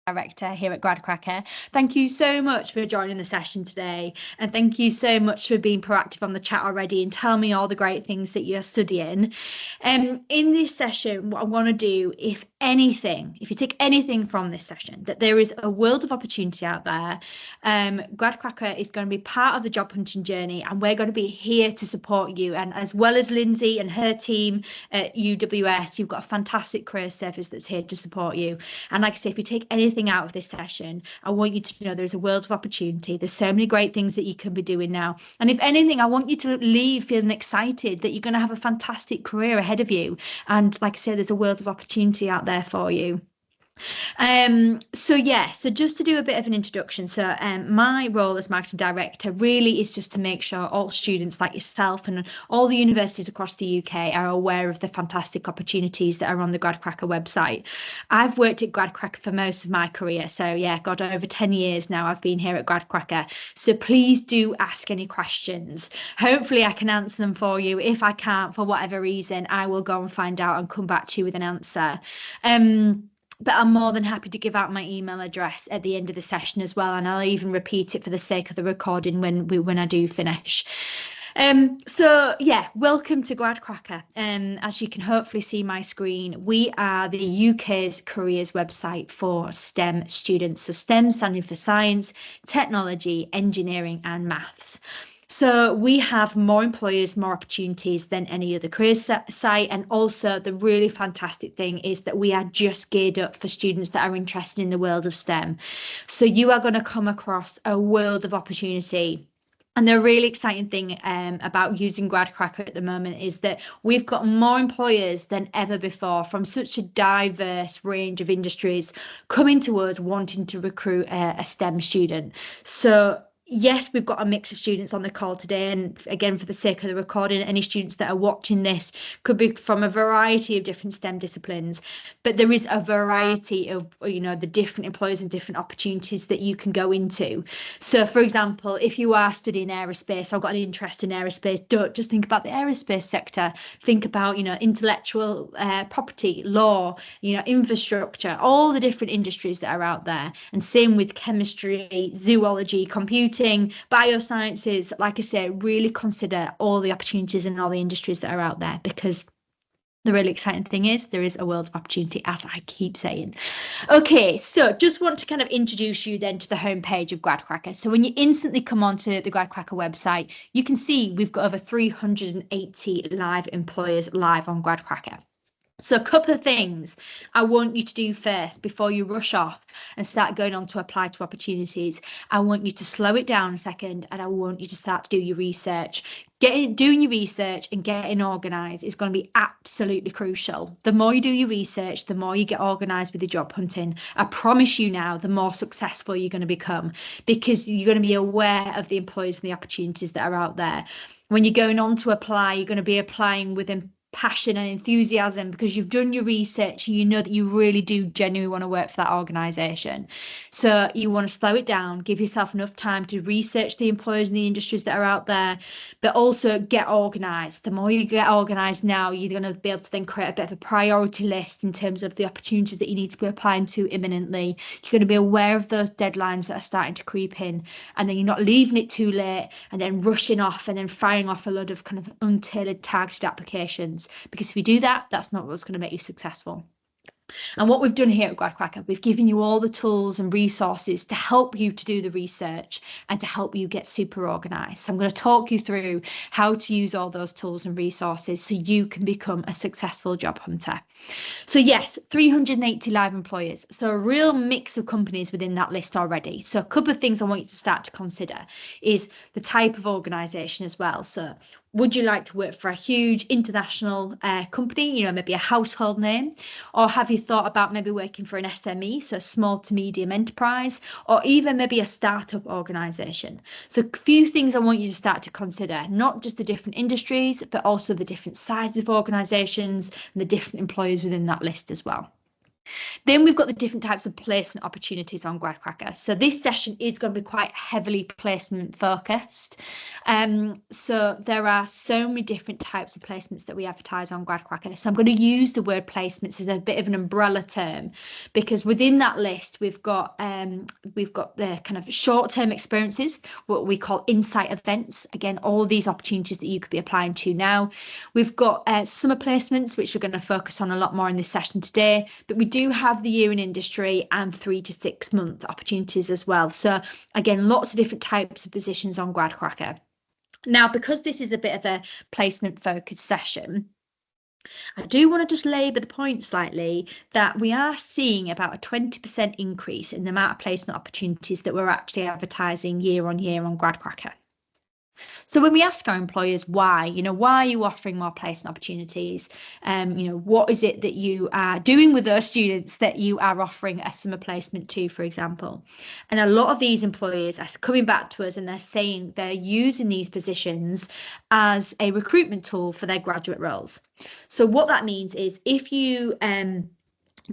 Director here at Gradcracker. Thank you so much for joining the session today, and thank you so much for being proactive on the chat already and tell me all the great things that you're studying. In this session, what I want to do, if you take anything from this session, that there is a world of opportunity out there. Gradcracker is going to be part of the job hunting journey, and we're going to be here to support you. And as well as Lindsay and her team at UWS, you've got a fantastic career service that's here to support you. And like I say, if you take anything out of this session, I want you to know there's a world of opportunity. There's so many great things that you can be doing now. And if anything, I want you to leave feeling excited that you're going to have a fantastic career ahead of you. And like I said, there's a world of opportunity out there for you. So just to do a bit of an introduction, my role as marketing director really is just to make sure all students like yourself and all the universities across the UK are aware of the fantastic opportunities that are on the Gradcracker website. I've worked at Gradcracker for most of my career, so yeah, got over 10 years now I've been here at Gradcracker. So please do ask any questions. Hopefully I can answer them for you. If I can't, for whatever reason, I will go and find out and come back to you with an answer. But I'm more than happy to give out my email address at the end of the session as well, and I'll even repeat it for the sake of the recording when I do finish. Welcome to Gradcracker. As you can hopefully see my screen, we are the UK's careers website for STEM students. So STEM standing for science, technology, engineering and maths. So we have more employers, more opportunities than any other careers site. And also the really fantastic thing is that we are just geared up for students that are interested in the world of STEM. So you are going to come across a world of opportunity. And the really exciting thing about using Gradcracker at the moment is that we've got more employers than ever before from such a diverse range of industries coming to us wanting to recruit a STEM student. So yes, we've got a mix of students on the call today. And again, for the sake of the recording, any students that are watching this could be from a variety of different STEM disciplines. But there is a variety of, the different employers and different opportunities that you can go into. So, for example, if you are studying aerospace, I've got an interest in aerospace, don't just think about the aerospace sector. Think about, intellectual property, law, infrastructure, all the different industries that are out there. And same with chemistry, zoology, computing, biosciences. Like I say, really consider all the opportunities in all the industries that are out there, because the really exciting thing is there is a world of opportunity, as I keep saying. Okay, so just want to kind of introduce you then to the homepage of Gradcracker. So when you instantly come onto the Gradcracker website, you can see we've got over 380 live employers live on Gradcracker. So a couple of things I want you to do first before you rush off and start going on to apply to opportunities. I want you to slow it down a second, and I want you to start to do your research. Doing your research and getting organised is going to be absolutely crucial. The more you do your research, the more you get organised with your job hunting. I promise you now, the more successful you're going to become, because you're going to be aware of the employers and the opportunities that are out there. When you're going on to apply, you're going to be applying with passion and enthusiasm because you've done your research and you know that you really do genuinely want to work for that organisation. So you want to slow it down, give yourself enough time to research the employers and the industries that are out there, but also get organised. The more you get organised now, you're going to be able to then create a bit of a priority list in terms of the opportunities that you need to be applying to imminently. You're going to be aware of those deadlines that are starting to creep in, and then you're not leaving it too late and then rushing off and then firing off a load of kind of untailored targeted applications. Because if you do that, that's not what's going to make you successful. And what we've done here at Gradcracker, we've given you all the tools and resources to help you to do the research and to help you get super organised. So I'm going to talk you through how to use all those tools and resources so you can become a successful job hunter. So yes, 380 live employers. So a real mix of companies within that list already. So a couple of things I want you to start to consider is the type of organisation as well. So would you like to work for a huge international company, maybe a household name? Or have you thought about maybe working for an SME, so a small to medium enterprise, or even maybe a startup organisation? So a few things I want you to start to consider, not just the different industries, but also the different sizes of organisations and the different employers within that list as well. Then we've got the different types of placement opportunities on Gradcracker. So this session is going to be quite heavily placement focused. So there are so many different types of placements that we advertise on Gradcracker. So I'm going to use the word placements as a bit of an umbrella term, because within that list we've got the kind of short-term experiences, what we call insight events. Again, all these opportunities that you could be applying to now. We've got summer placements, which we're going to focus on a lot more in this session today, but we do have the year in industry and 3 to 6 month opportunities as well. So again, lots of different types of positions on Gradcracker. Now, because this is a bit of a placement focused session, I do want to just labour the point slightly that we are seeing about a 20% increase in the amount of placement opportunities that we're actually advertising year on Gradcracker. So when we ask our employers why, why are you offering more placement opportunities? What is it that you are doing with those students that you are offering a summer placement to, for example? And a lot of these employers are coming back to us and they're saying they're using these positions as a recruitment tool for their graduate roles. So what that means is if you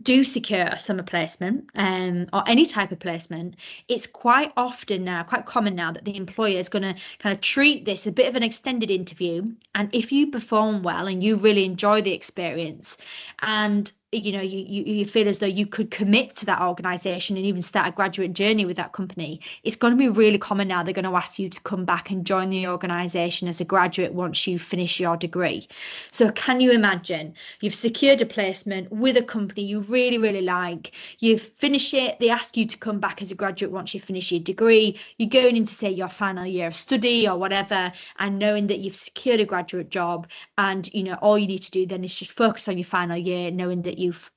do secure a summer placement or any type of placement, it's quite common now that the employer is going to kind of treat this a bit of an extended interview. And if you perform well and you really enjoy the experience and you feel as though you could commit to that organisation and even start a graduate journey with that company, it's going to be really common now. They're going to ask you to come back and join the organisation as a graduate once you finish your degree. So can you imagine you've secured a placement with a company you really, really like, you've finished it, they ask you to come back as a graduate once you finish your degree, you're going into, say, your final year of study or whatever, and knowing that you've secured a graduate job and, all you need to do then is just focus on your final year, knowing that you've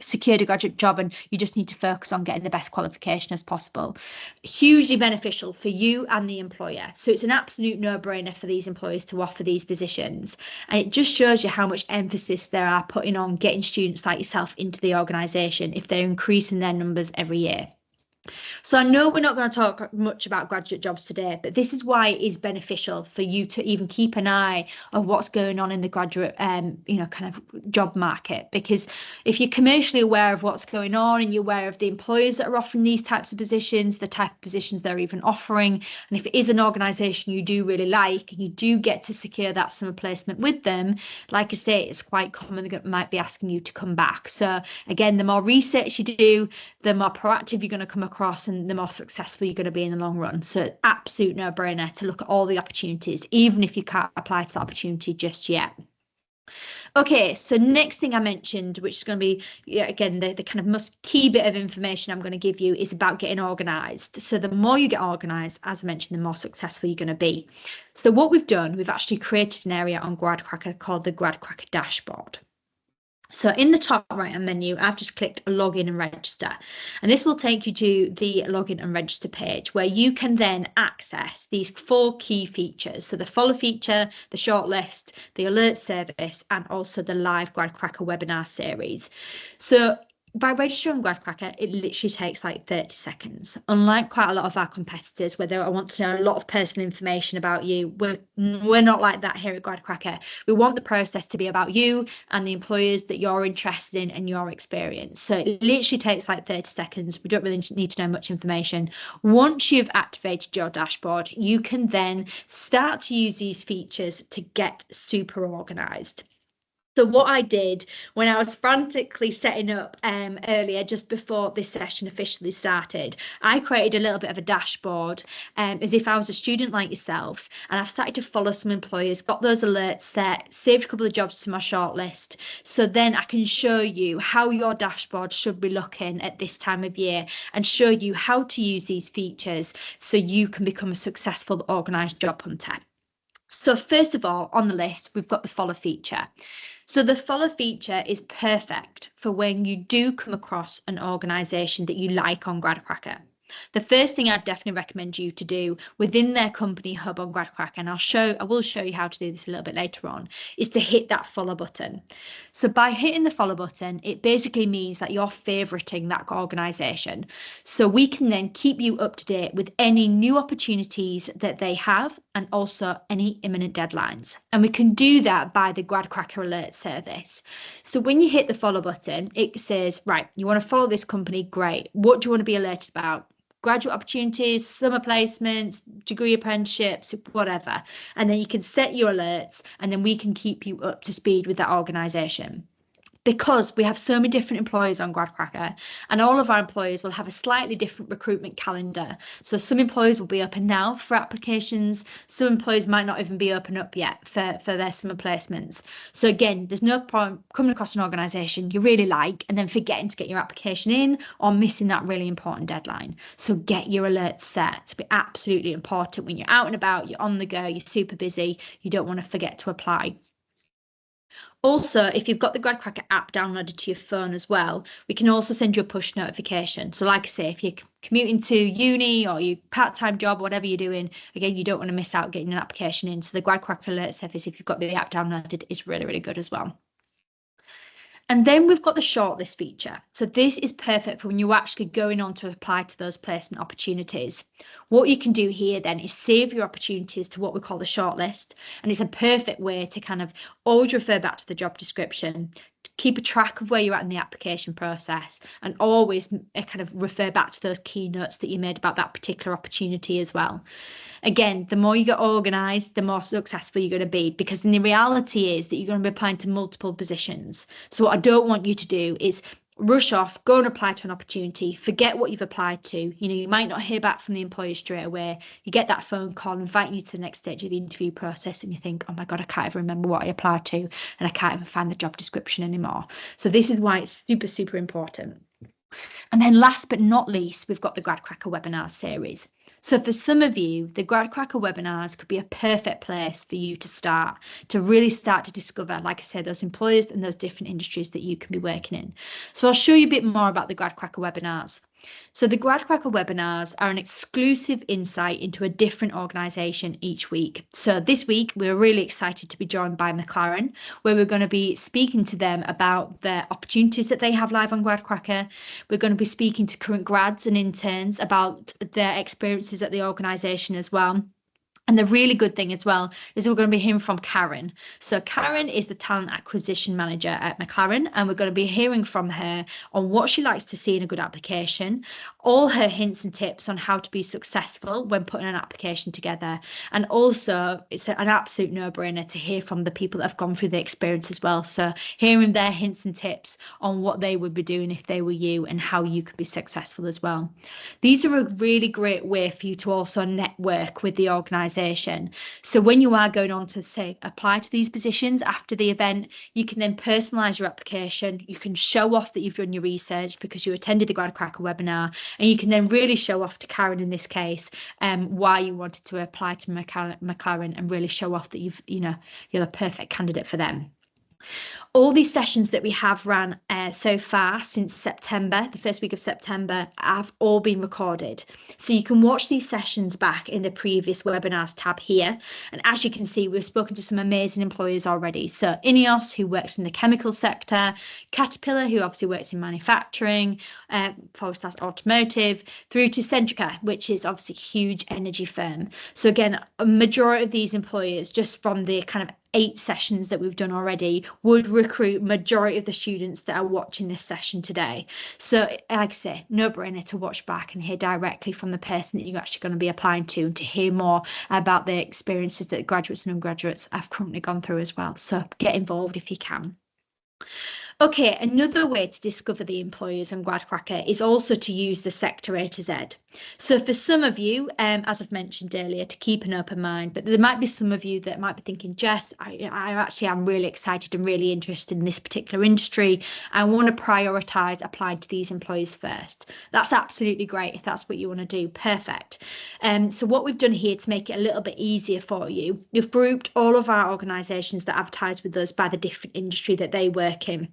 secured a graduate job and you just need to focus on getting the best qualification as possible. Hugely beneficial for you and the employer. So it's an absolute no-brainer for these employers to offer these positions. And it just shows you how much emphasis they are putting on getting students like yourself into the organisation if they're increasing their numbers every year. So I know we're not going to talk much about graduate jobs today, but this is why it is beneficial for you to even keep an eye on what's going on in the graduate, kind of job market. Because if you're commercially aware of what's going on and you're aware of the employers that are offering these types of positions, the type of positions they're even offering, and if it is an organisation you do really like and you do get to secure that summer placement with them, like I say, it's quite common they might be asking you to come back. So again, the more research you do, the more proactive you're going to come across and the more successful you're going to be in the long run. So absolute no-brainer to look at all the opportunities, even if you can't apply to the opportunity just yet. Okay, so next thing I mentioned, which is going to be, again, the kind of most key bit of information I'm going to give you is about getting organised. So the more you get organised, as I mentioned, the more successful you're going to be. So what we've done, we've actually created an area on Gradcracker called the Gradcracker dashboard. So in the top right hand menu, I've just clicked login and register, and this will take you to the login and register page where you can then access these 4 key features. So the follow feature, the shortlist, the alert service, and also the live Gradcracker webinar series. So by registering on Gradcracker, it literally takes like 30 seconds. Unlike quite a lot of our competitors where they want to know a lot of personal information about you, we're not like that here at Gradcracker. We want the process to be about you and the employers that you're interested in and your experience. So it literally takes like 30 seconds. We don't really need to know much information. Once you've activated your dashboard, you can then start to use these features to get super organised. So what I did when I was frantically setting up earlier, just before this session officially started, I created a little bit of a dashboard as if I was a student like yourself, and I've started to follow some employers, got those alerts set, saved a couple of jobs to my shortlist. So then I can show you how your dashboard should be looking at this time of year and show you how to use these features so you can become a successful organised job hunter. So first of all, on the list, we've got the follow feature. So the follow feature is perfect for when you do come across an organisation that you like on Gradcracker. The first thing I'd definitely recommend you to do within their company hub on Gradcracker, and I will show you how to do this a little bit later on, is to hit that follow button. So by hitting the follow button, it basically means that you're favoriting that organisation. So we can then keep you up to date with any new opportunities that they have and also any imminent deadlines. And we can do that by the Gradcracker alert service. So when you hit the follow button, it says, right, you want to follow this company, great. What do you want to be alerted about? Graduate opportunities, summer placements, degree apprenticeships, whatever. And then you can set your alerts, and then we can keep you up to speed with that organisation. Because we have so many different employers on Gradcracker, and all of our employers will have a slightly different recruitment calendar. So some employers will be open now for applications. Some employers might not even be open up yet for their summer placements. So again, there's no problem coming across an organisation you really like and then forgetting to get your application in or missing that really important deadline. So get your alerts set. It's absolutely important when you're out and about, you're on the go, you're super busy, you don't want to forget to apply. Also, if you've got the Gradcracker app downloaded to your phone as well, we can also send you a push notification. So like I say, if you're commuting to uni or your part-time job, whatever you're doing, again, you don't want to miss out getting an application in. So the Gradcracker alert service, if you've got the app downloaded, is really, really good as well. And then we've got the shortlist feature. So this is perfect for when you're actually going on to apply to those placement opportunities. What you can do here then is save your opportunities to what we call the shortlist. And it's a perfect way to kind of always refer back to the job description, keep a track of where you're at in the application process, and always kind of refer back to those key notes that you made about that particular opportunity as well. Again, the more you get organised, the more successful you're going to be, because the reality is that you're going to be applying to multiple positions. So what I don't want you to do is rush off, go and apply to an opportunity, forget what you've applied to. You know, you might not hear back from the employer straight away. You get that phone call inviting you to the next stage of the interview process, and you think, oh my God, I can't even remember what I applied to, and I can't even find the job description anymore. So this is why it's super, super important. And then last but not least, we've got the Gradcracker webinar series. So for some of you, the Gradcracker webinars could be a perfect place for you to really start to discover, like I said, those employers and those different industries that you can be working in. So I'll show you a bit more about the Gradcracker webinars. So the Gradcracker webinars are an exclusive insight into a different organisation each week. So this week, we're really excited to be joined by McLaren, where we're going to be speaking to them about the opportunities that they have live on Gradcracker. We're going to be speaking to current grads and interns about their experiences at the organisation as well. And the really good thing as well is we're going to be hearing from Karen. So Karen is the talent acquisition manager at McLaren, and we're going to be hearing from her on what she likes to see in a good application, all her hints and tips on how to be successful when putting an application together. And also, it's an absolute no-brainer to hear from the people that have gone through the experience as well. So hearing their hints and tips on what they would be doing if they were you and how you could be successful as well. These are a really great way for you to also network with the organisation. So when you are going on to, say, apply to these positions after the event, you can then personalise your application. You can show off that you've done your research because you attended the Gradcracker webinar, and you can then really show off to Karen in this case why you wanted to apply to McLaren and really show off that you're the perfect candidate for them. All these sessions that we have run so far since September, the first week of September, have all been recorded. So you can watch these sessions back in the previous webinars tab here. And as you can see, we've spoken to some amazing employers already. So Ineos, who works in the chemical sector, Caterpillar, who obviously works in manufacturing, automotive, through to Centrica, which is obviously a huge energy firm. So again, a majority of these employers, just from the kind of 8 sessions that we've done already, would recruit majority of the students that are watching this session today. So like I say, no brainer to watch back and hear directly from the person that you're actually going to be applying to, and to hear more about the experiences that graduates and undergraduates have currently gone through as well. So get involved if you can. Okay, another way to discover the employers on Gradcracker is also to use the sector A to Z. So for some of you, as I've mentioned earlier, to keep an open mind, but there might be some of you that might be thinking, Jess, I actually am really excited and really interested in this particular industry. I want to prioritise applying to these employers first. That's absolutely great if that's what you want to do. Perfect. So what we've done here to make it a little bit easier for you, we've grouped all of our organisations that advertise with us by the different industry that they work in.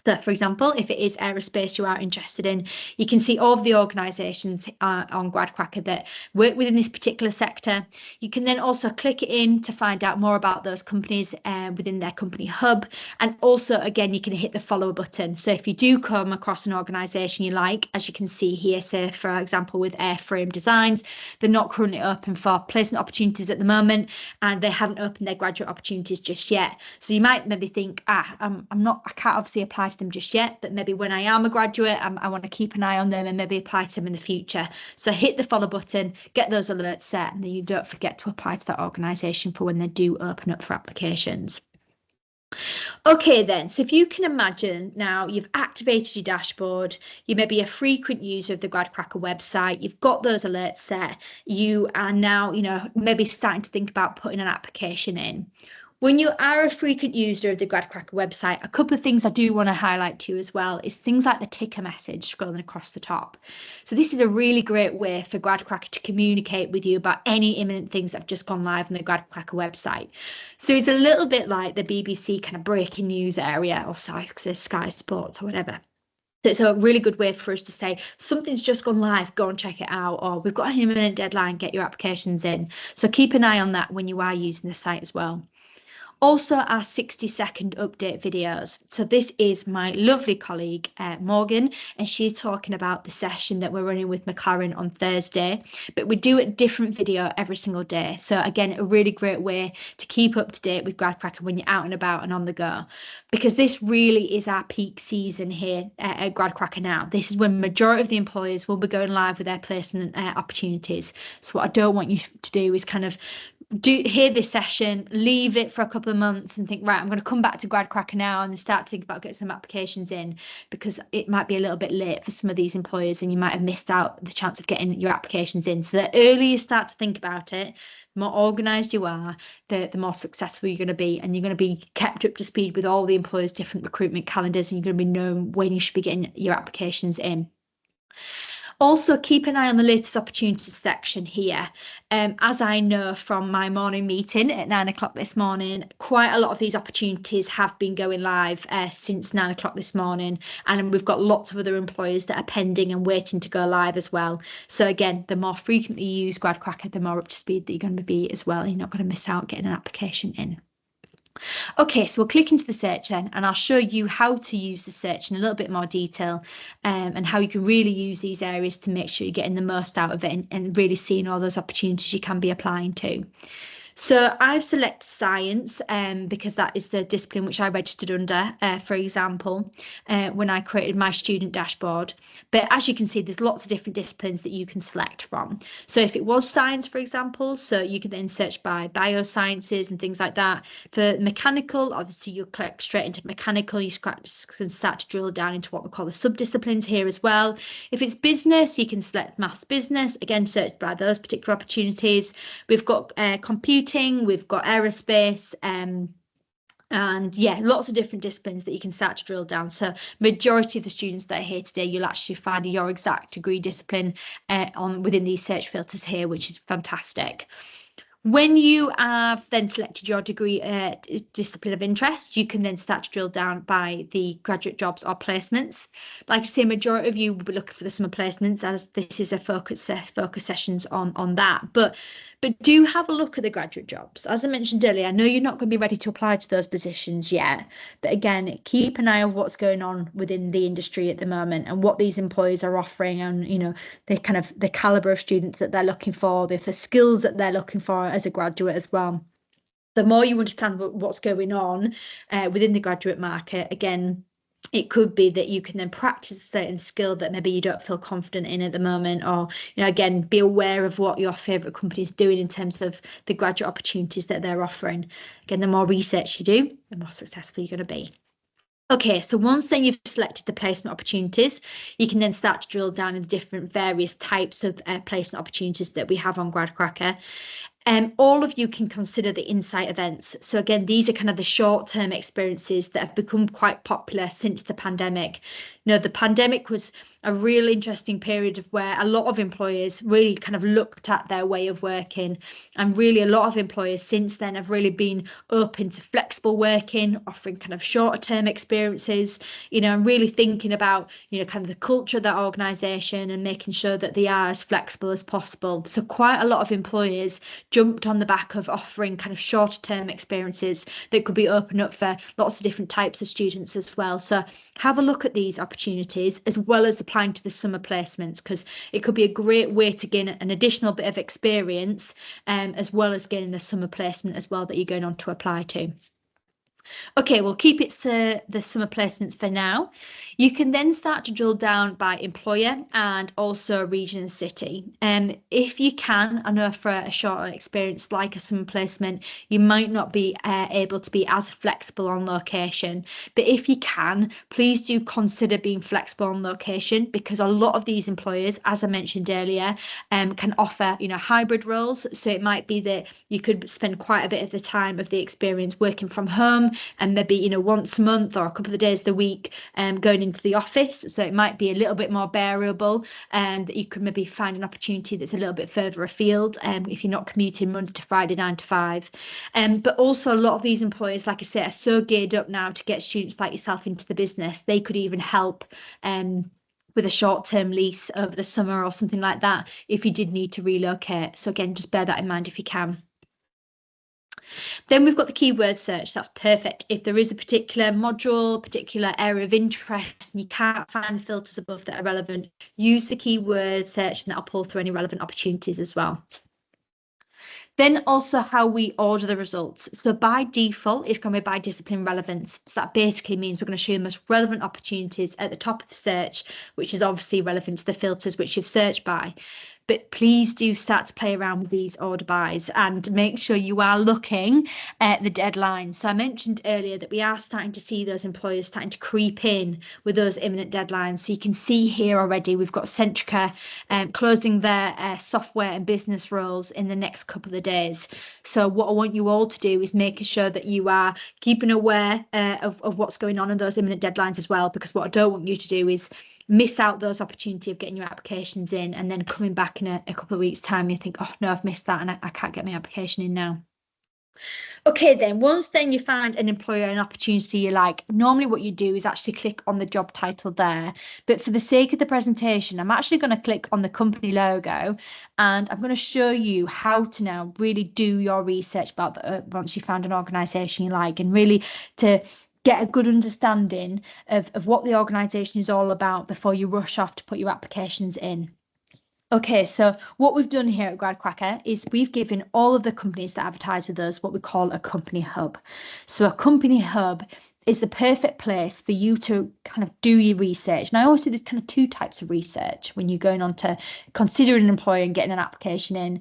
So, for example, if it is aerospace you are interested in, you can see all of the organisations on Gradcracker that work within this particular sector. You can then also click it in to find out more about those companies within their company hub. And also, again, you can hit the follow button. So if you do come across an organisation you like, as you can see here, say, for example, with Airframe Designs, they're not currently open for placement opportunities at the moment, and they haven't opened their graduate opportunities just yet. So you might maybe think, I can't obviously apply to them just yet, but maybe when I am a graduate, I want to keep an eye on them and maybe apply to them in the future. So hit the follow button, get those alerts set, and then you don't forget to apply to that organisation for when they do open up for applications. Okay then, so if you can imagine now you've activated your dashboard, you may be a frequent user of the Gradcracker website, you've got those alerts set, you are now, maybe starting to think about putting an application in. When you are a frequent user of the Gradcracker website, a couple of things I do want to highlight to you as well is things like the ticker message scrolling across the top. So this is a really great way for Gradcracker to communicate with you about any imminent things that have just gone live on the Gradcracker website. So it's a little bit like the BBC kind of breaking news area, or Sky Sports or whatever. So it's a really good way for us to say something's just gone live, go and check it out, or we've got an imminent deadline, get your applications in. So keep an eye on that when you are using the site as well. Also, our 60-second update videos. So this is my lovely colleague, Morgan, and she's talking about the session that we're running with McLaren on Thursday. But we do a different video every single day. So again, a really great way to keep up to date with Gradcracker when you're out and about and on the go. Because this really is our peak season here at Gradcracker now. This is when majority of the employers will be going live with their placement opportunities. So what I don't want you to do is kind of hear this session, leave it for a couple of months and think, right, I'm going to come back to Gradcracker now and start to think about getting some applications in, because it might be a little bit late for some of these employers and you might have missed out the chance of getting your applications in. So the earlier you start to think about it, the more organised you are, the more successful you're going to be, and you're going to be kept up to speed with all the employers' different recruitment calendars, and you're going to be known when you should be getting your applications in. Also, keep an eye on the latest opportunities section here. As I know from my morning meeting at 9 o'clock this morning, quite a lot of these opportunities have been going live since 9 o'clock this morning. And we've got lots of other employers that are pending and waiting to go live as well. So again, the more frequently you use Gradcracker, the more up to speed that you're going to be as well. You're not going to miss out getting an application in. Okay, so we'll click into the search then, and I'll show you how to use the search in a little bit more detail, and how you can really use these areas to make sure you're getting the most out of it and really seeing all those opportunities you can be applying to. So I've selected science because that is the discipline which I registered under, for example, when I created my student dashboard. But as you can see, there's lots of different disciplines that you can select from. So if it was science, for example, so you can then search by biosciences and things like that. For mechanical, obviously you'll click straight into mechanical. You can start to drill down into what we call the subdisciplines here as well. If it's business, you can select maths business, again, search by those particular opportunities. We've got computing, we've got aerospace, and yeah, lots of different disciplines that you can start to drill down. So majority of the students that are here today, you'll actually find your exact degree discipline within these search filters here, which is fantastic. When you have then selected your degree discipline of interest, you can then start to drill down by the graduate jobs or placements. Like I say, majority of you will be looking for the summer placements, as this is a focus sessions on that. But do have a look at the graduate jobs. As I mentioned earlier, I know you're not going to be ready to apply to those positions yet, but again, keep an eye on what's going on within the industry at the moment and what these employers are offering, and the caliber of students that they're looking for, the skills that they're looking for as a graduate as well. The more you understand what's going on within the graduate market, again, it could be that you can then practice a certain skill that maybe you don't feel confident in at the moment, or again, be aware of what your favorite company is doing in terms of the graduate opportunities that they're offering. Again, the more research you do, the more successful you're going to be. Okay, so once then you've selected the placement opportunities, you can then start to drill down in the different various types of placement opportunities that we have on Gradcracker. All of you can consider the insight events. So again, these are kind of the short-term experiences that have become quite popular since the pandemic. No, the pandemic was a real interesting period of where a lot of employers really kind of looked at their way of working. And really, a lot of employers since then have really been open to flexible working, offering kind of shorter term experiences, and really thinking about, kind of the culture of that organisation and making sure that they are as flexible as possible. So quite a lot of employers jumped on the back of offering kind of shorter term experiences that could be open up for lots of different types of students as well. So have a look at these opportunities as well as applying to the summer placements, because it could be a great way to gain an additional bit of experience, as well as getting the summer placement as well that you're going on to apply to. Okay, we'll keep it to the summer placements for now. You can then start to drill down by employer and also region and city. If you can, I know for a shorter experience like a summer placement, you might not be able to be as flexible on location. But if you can, please do consider being flexible on location, because a lot of these employers, as I mentioned earlier, can offer, hybrid roles. So it might be that you could spend quite a bit of the time of the experience working from home, and maybe once a month or a couple of days a week going into the office. So it might be a little bit more bearable, and that you could maybe find an opportunity that's a little bit further afield, if you're not commuting Monday to Friday 9 to 5. But also a lot of these employers, like I say, are so geared up now to get students like yourself into the business. They could even help with a short-term lease over the summer or something like that if you did need to relocate. So again, just bear that in mind if you can. Then we've got the keyword search. That's perfect. If there is a particular module, particular area of interest, and you can't find the filters above that are relevant, use the keyword search and that'll pull through any relevant opportunities as well. Then also how we order the results. So by default, it's going to be by discipline relevance. So that basically means we're going to show you the most relevant opportunities at the top of the search, which is obviously relevant to the filters which you've searched by. But please do start to play around with these order bys and make sure you are looking at the deadlines. So I mentioned earlier that we are starting to see those employers starting to creep in with those imminent deadlines. So you can see here already, we've got Centrica closing their software and business roles in the next couple of days. So what I want you all to do is making sure that you are keeping aware of what's going on in those imminent deadlines as well, because what I don't want you to do is miss out those opportunity of getting your applications in, and then coming back in a couple of weeks' time, you think, oh no, I've missed that and I can't get my application in now. Okay, then once you find an employer, an opportunity you like, normally what you do is actually click on the job title there. But for the sake of the presentation, I'm actually going to click on the company logo, and I'm going to show you how to now really do your research about once you found an organisation you like, and really to get a good understanding of what the organisation is all about before you rush off to put your applications in. Okay, so what we've done here at Gradcracker is we've given all of the companies that advertise with us what we call a company hub. So a company hub is the perfect place for you to kind of do your research. And I always say there's kind of two types of research when you're going on to considering an employer and getting an application in.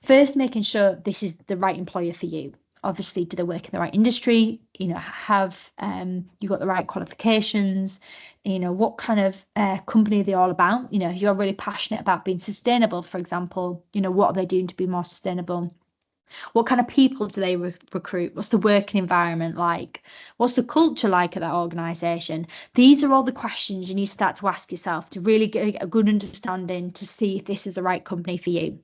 First, making sure this is the right employer for you. Obviously, do they work in the right industry? Have you got the right qualifications? What kind of company are they all about? If you're really passionate about being sustainable, for example, what are they doing to be more sustainable? What kind of people do they recruit? What's the working environment like? What's the culture like at that organisation? These are all the questions you need to start to ask yourself to really get a good understanding to see if this is the right company for you.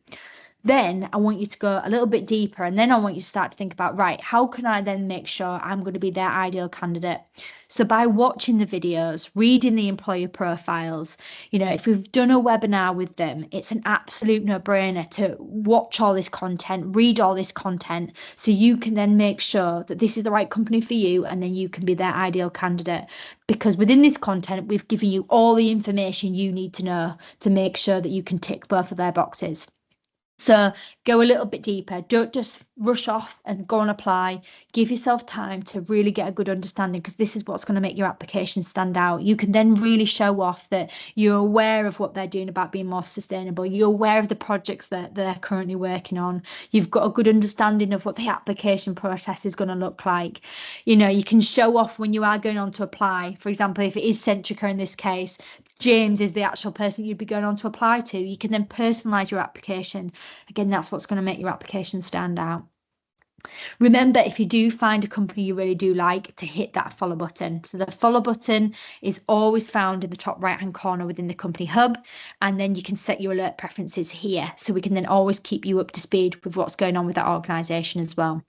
Then I want you to go a little bit deeper, and then I want you to start to think about, right, how can I then make sure I'm going to be their ideal candidate? So by watching the videos, reading the employer profiles, if we've done a webinar with them, it's an absolute no-brainer to watch all this content, read all this content, so you can then make sure that this is the right company for you, and then you can be their ideal candidate. Because within this content, we've given you all the information you need to know to make sure that you can tick both of their boxes. So go a little bit deeper. Don't just rush off and go and apply. Give yourself time to really get a good understanding, because this is what's going to make your application stand out. You can then really show off that you're aware of what they're doing about being more sustainable. You're aware of the projects that they're currently working on. You've got a good understanding of what the application process is going to look like. You can show off when you are going on to apply. For example, if it is Centrica in this case, James is the actual person you'd be going on to apply to. You can then personalise your application. Again, that's what's going to make your application stand out. Remember, if you do find a company you really do like, to hit that follow button. So the follow button is always found in the top right hand corner within the company hub. And then you can set your alert preferences here. So we can then always keep you up to speed with what's going on with that organisation as well.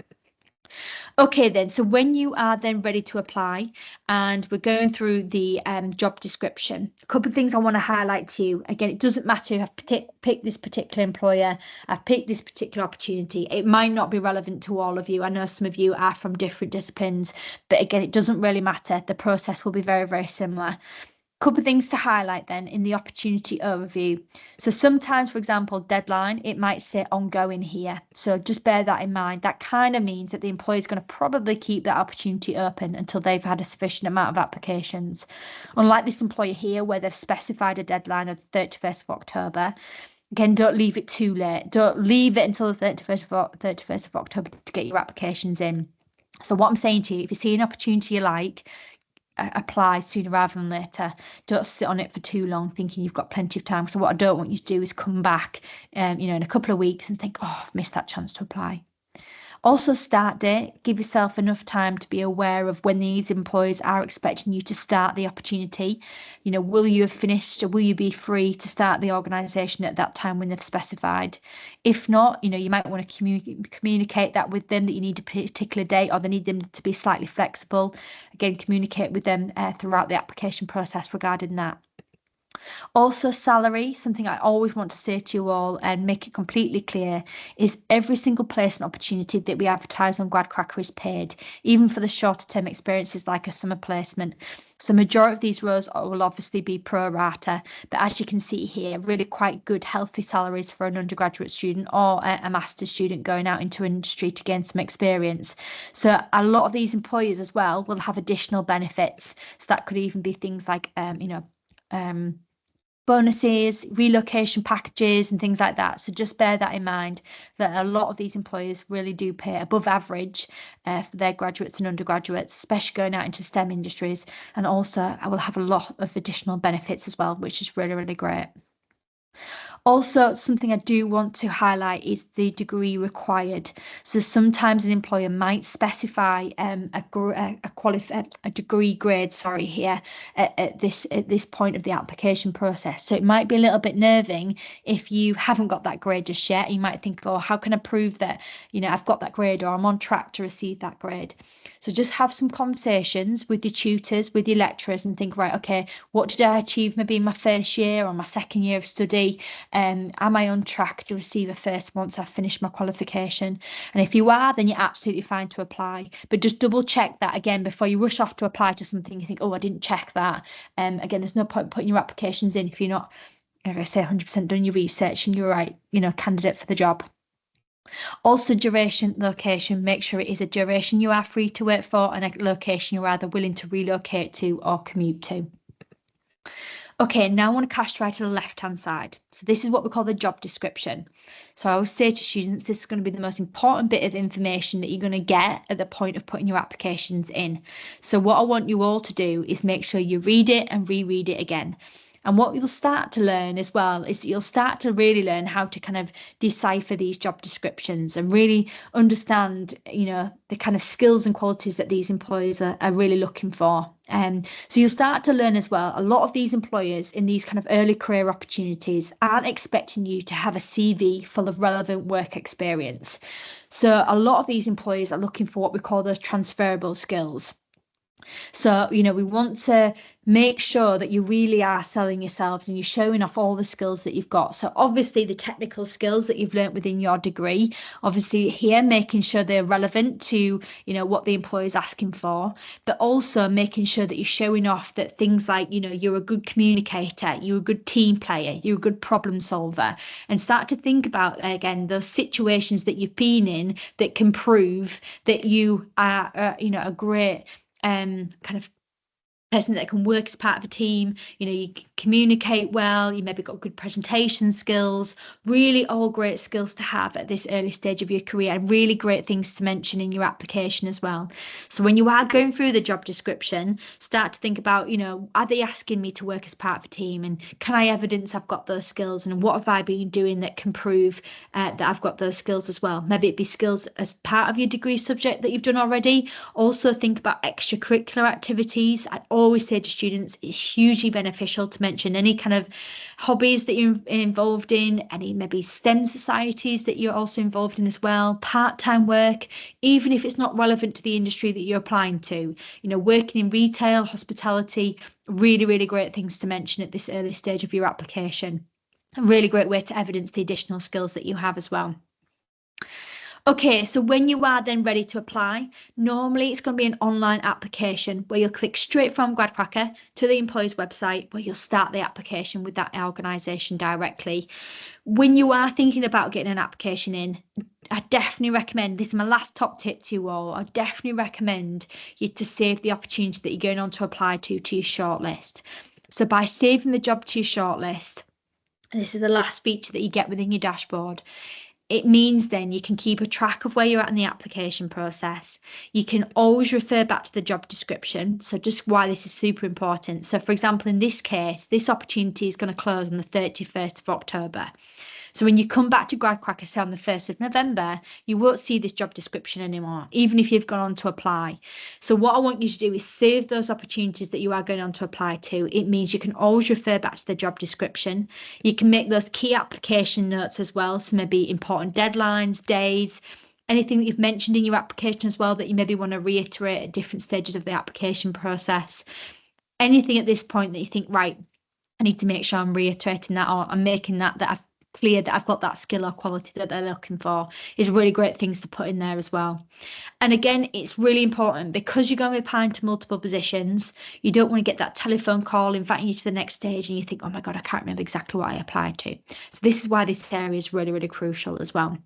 Okay, then, so when you are then ready to apply and we're going through the job description, a couple of things I want to highlight to you. Again, it doesn't matter if I've picked this particular employer, I've picked this particular opportunity. It might not be relevant to all of you. I know some of you are from different disciplines, but again, it doesn't really matter. The process will be very, very similar. Couple of things to highlight then in the opportunity overview. So sometimes, for example, deadline, it might say ongoing here. So just bear that in mind. That kind of means that the employer is going to probably keep that opportunity open until they've had a sufficient amount of applications. Unlike this employer here, where they've specified a deadline of the 31st of October, again, don't leave it too late. Don't leave it until the 31st of October to get your applications in. So what I'm saying to you, if you see an opportunity you like, apply sooner rather than later. Don't sit on it for too long thinking you've got plenty of time. So what I don't want you to do is come back, in a couple of weeks and think, oh, I've missed that chance to apply. Also, start date. Give yourself enough time to be aware of when these employers are expecting you to start the opportunity. Will you have finished, or will you be free to start the organisation at that time when they've specified? If not, you might want to communicate that with them, that you need a particular date, or they need them to be slightly flexible. Again, communicate with them throughout the application process regarding that. Also, salary, something I always want to say to you all and make it completely clear, is every single placement opportunity that we advertise on Gradcracker is paid, even for the shorter term experiences like a summer placement. So majority of these roles will obviously be pro rata, but as you can see here, really quite good healthy salaries for an undergraduate student or a master's student going out into industry to gain some experience. So a lot of these employers as well will have additional benefits. So that could even be things like, bonuses, relocation packages, and things like that. So just bear that in mind, that a lot of these employers really do pay above average for their graduates and undergraduates, especially going out into STEM industries. And also, I will have a lot of additional benefits as well, which is really, really great. Also, something I do want to highlight is the degree required. So sometimes an employer might specify a degree grade, here at this point of the application process. So it might be a little bit nerving if you haven't got that grade just yet. You might think, oh, how can I prove that I've got that grade, or I'm on track to receive that grade? So just have some conversations with your tutors, with your lecturers, and think, right, okay, what did I achieve maybe in my first year or my second year of study? Am I on track to receive a first once I've finished my qualification? And if you are, then you're absolutely fine to apply. But just double check that again before you rush off to apply to something. You think, oh, I didn't check that. Again, there's no point putting your applications in if you're not, like I say, 100% done your research and you're right, candidate for the job. Also, duration, location, make sure it is a duration you are free to work for and a location you're either willing to relocate to or commute to. Okay, now I want to cast right to the left-hand side. So this is what we call the job description. So I always say to students, this is going to be the most important bit of information that you're going to get at the point of putting your applications in. So what I want you all to do is make sure you read it and reread it again. And what you'll start to learn as well is that you'll start to really learn how to kind of decipher these job descriptions and really understand, the kind of skills and qualities that these employers are really looking for. So you'll start to learn as well, a lot of these employers in these kind of early career opportunities aren't expecting you to have a CV full of relevant work experience. So a lot of these employers are looking for what we call those transferable skills. So, we want to make sure that you really are selling yourselves and you're showing off all the skills that you've got. So obviously the technical skills that you've learnt within your degree, obviously here making sure they're relevant to, what the employer is asking for, but also making sure that you're showing off that things like, you're a good communicator, you're a good team player, you're a good problem solver, and start to think about, again, those situations that you've been in that can prove that you are, a great kind of person that can work as part of a team, you communicate well, you maybe got good presentation skills, really all great skills to have at this early stage of your career, and really great things to mention in your application as well. So when you are going through the job description, start to think about, are they asking me to work as part of a team, and can I evidence I've got those skills, and what have I been doing that can prove that I've got those skills as well. Maybe it be skills as part of your degree subject that you've done already. Also think about extracurricular activities. I always say to students, it's hugely beneficial to mention any kind of hobbies that you're involved in, any maybe STEM societies that you're also involved in as well, part-time work, even if it's not relevant to the industry that you're applying to, working in retail, hospitality, really, really great things to mention at this early stage of your application. A really great way to evidence the additional skills that you have as well. Okay, so when you are then ready to apply, normally it's going to be an online application where you'll click straight from Gradcracker to the employer's website where you'll start the application with that organisation directly. When you are thinking about getting an application in, I definitely recommend, this is my last top tip to you all, I definitely recommend you to save the opportunity that you're going on to apply to your shortlist. So by saving the job to your shortlist, and this is the last feature that you get within your dashboard, it means then you can keep a track of where you're at in the application process. You can always refer back to the job description. So just why this is super important. So for example, in this case, this opportunity is going to close on the 31st of October. So when you come back to Gradcracker, say on the 1st of November, you won't see this job description anymore, even if you've gone on to apply. So what I want you to do is save those opportunities that you are going on to apply to. It means you can always refer back to the job description. You can make those key application notes as well. So maybe important deadlines, days, anything that you've mentioned in your application as well that you maybe want to reiterate at different stages of the application process. Anything at this point that you think, right, I need to make sure I'm reiterating that, or I'm making that I've clear that I've got that skill or quality that they're looking for, is really great things to put in there as well. And again, it's really important because you're going to be applying to multiple positions. You don't want to get that telephone call inviting you to the next stage and you think, oh my God, I can't remember exactly what I applied to. So this is why this area is really, really crucial as well.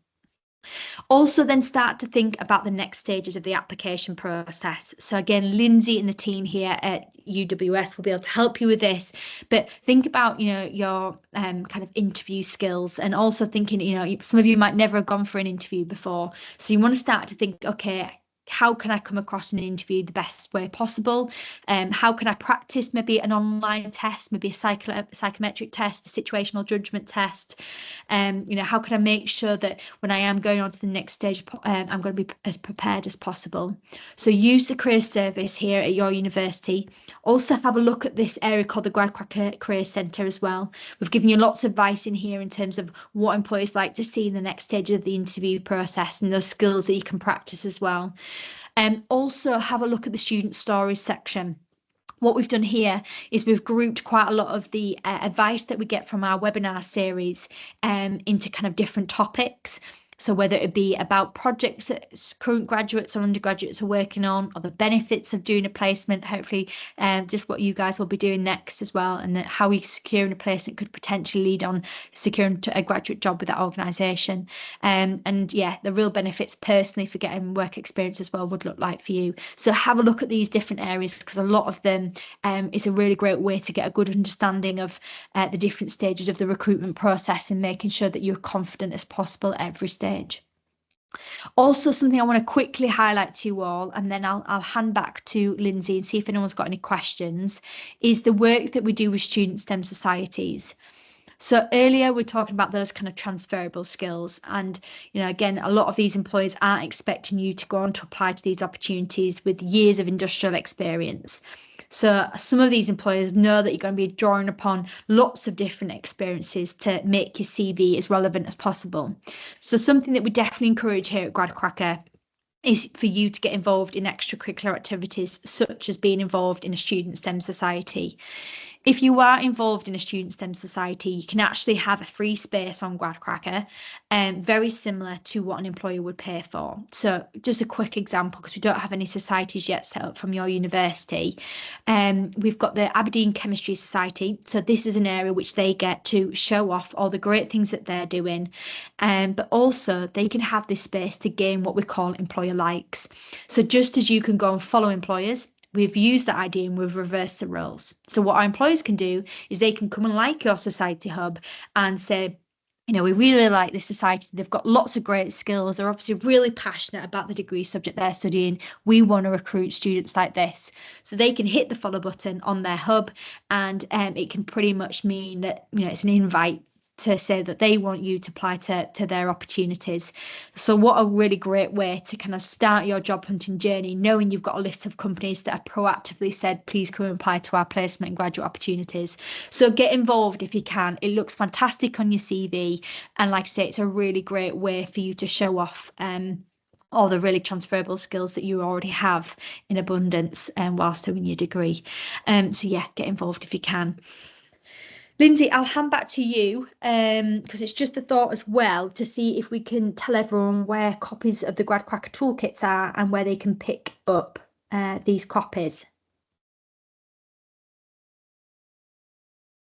Also then start to think about the next stages of the application process. So again, Lindsay and the team here at UWS will be able to help you with this, but think about, your kind of interview skills, and also thinking, some of you might never have gone for an interview before. So you want to start to think, okay, how can I come across in an interview the best way possible? How can I practice maybe an online test, maybe a psychometric test, a situational judgment test? How can I make sure that when I am going on to the next stage, I'm going to be as prepared as possible? So use the career service here at your university. Also have a look at this area called the Gradcracker Career Centre as well. We've given you lots of advice in here in terms of what employers like to see in the next stage of the interview process and those skills that you can practice as well. Also have a look at the student stories section. What we've done here is we've grouped quite a lot of the advice that we get from our webinar series into kind of different topics. So whether it be about projects that current graduates or undergraduates are working on, or the benefits of doing a placement, hopefully just what you guys will be doing next as well, and that how we securing a placement could potentially lead on securing a graduate job with that organisation. And yeah, the real benefits personally for getting work experience as well would look like for you. So have a look at these different areas, because a lot of them is a really great way to get a good understanding of the different stages of the recruitment process and making sure that you're confident as possible at every stage. Also, something I want to quickly highlight to you all, and then I'll hand back to Lindsay and see if anyone's got any questions, is the work that we do with student STEM societies. So earlier we're talking about those kind of transferable skills, and again, a lot of these employers aren't expecting you to go on to apply to these opportunities with years of industrial experience. So some of these employers know that you're going to be drawing upon lots of different experiences to make your CV as relevant as possible. So something that we definitely encourage here at Gradcracker is for you to get involved in extracurricular activities, such as being involved in a student STEM society. If you are involved in a student STEM society, you can actually have a free space on Gradcracker, very similar to what an employer would pay for. So just a quick example, because we don't have any societies yet set up from your university. We've got the Aberdeen Chemistry Society. So this is an area which they get to show off all the great things that they're doing. But also they can have this space to gain what we call employer likes. So just as you can go and follow employers, we've used that idea and we've reversed the roles. So what our employers can do is they can come and like your society hub and say, we really like this society. They've got lots of great skills. They're obviously really passionate about the degree subject they're studying. We want to recruit students like this. So they can hit the follow button on their hub, and it can pretty much mean that, it's an invite to say that they want you to apply to their opportunities. So what a really great way to kind of start your job hunting journey, knowing you've got a list of companies that have proactively said, please come and apply to our placement and graduate opportunities. So get involved if you can. It looks fantastic on your CV. And like I say, it's a really great way for you to show off all the really transferable skills that you already have in abundance whilst doing your degree. So yeah, get involved if you can. Lindsay, I'll hand back to you because it's just a thought as well to see if we can tell everyone where copies of the Gradcracker toolkits are and where they can pick up these copies.